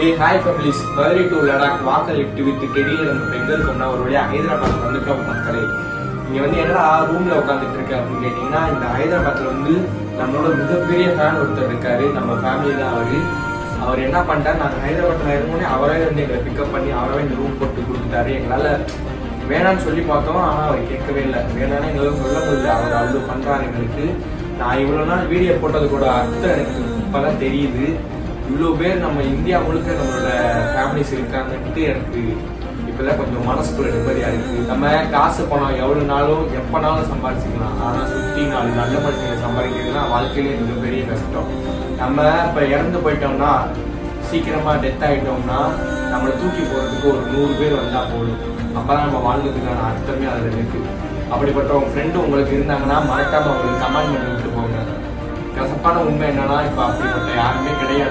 Hi families, Madurai to Ladakh வாக்க lift with டெடியில் நம்ம இப்போ எங்கே இருக்கோம்னா ஒரு வழியாக ஹைதராபாத் வந்துட்டோம் மக்களே. இங்கே வந்து என்னடா ரூமில் உட்காந்துட்டு இருக்கு அப்படின்னு கேட்டிங்கன்னா, இந்த ஹைதராபாத்தில் வந்து நம்மளோட மிகப்பெரிய ஃபேன் ஒருத்தர் இருக்காரு. நம்ம ஃபேமிலி தான் அவர் என்ன பண்ணிட்டார், நாங்கள் ஹைதராபாத்தில் இருக்கோன்னே அவரே வந்து எங்களை பிக்கப் பண்ணி அவரே இந்த ரூம் போட்டு கொடுத்துட்டாரு. எங்களால் வேணான்னு சொல்லி பார்த்தோம், ஆனால் அவர் கேட்கவே இல்லை. வேணான்னு எங்களுக்கு சொல்ல முடியல, அவர் அவ்வளோ பண்ணுறாரு எங்களுக்கு. நான் இவ்வளோ நாள் வீடியோ போட்டது கூட அர்த்தம் எனக்கு இப்போதான் தெரியுது. இவ்வளோ பேர் நம்ம இந்தியா முழுக்க நம்மளோட ஃபேமிலிஸ் இருக்காங்கன்ட்டு எனக்கு இப்போதான் கொஞ்சம் மனசுக்குள்ள நிம்மதியாக இருக்குது. நம்ம காசு பணம் எவ்வளோ நாளும் எப்போனாலும் சம்பாதிச்சிக்கலாம், ஆனால் சுற்றி 4 நல்ல மனுஷங்களை சம்பாதிக்கிறதுனா வாழ்க்கையிலே மிகப்பெரிய கஷ்டம். நம்ம இப்போ இறந்து போயிட்டோம்னா, சீக்கிரமாக டெத் ஆகிட்டோம்னா, நம்மளை தூக்கி போகிறதுக்கு ஒரு 100 பேர் வந்தால் போதும். அப்போ தான் நம்ம வாழ்ந்ததுக்கான அர்த்தமே அதில் இருக்குது. அப்படிப்பட்ட உங்கள் ஃப்ரெண்டு உங்களுக்கு இருந்தாங்கன்னா மறக்காமல் அவங்களுக்கு கமெண்ட் பண்ணி விட்டு போங்க. கசப்பான உண்மை என்னன்னா, இப்போ அப்படிப்பட்ட யாருமே கிடையாது.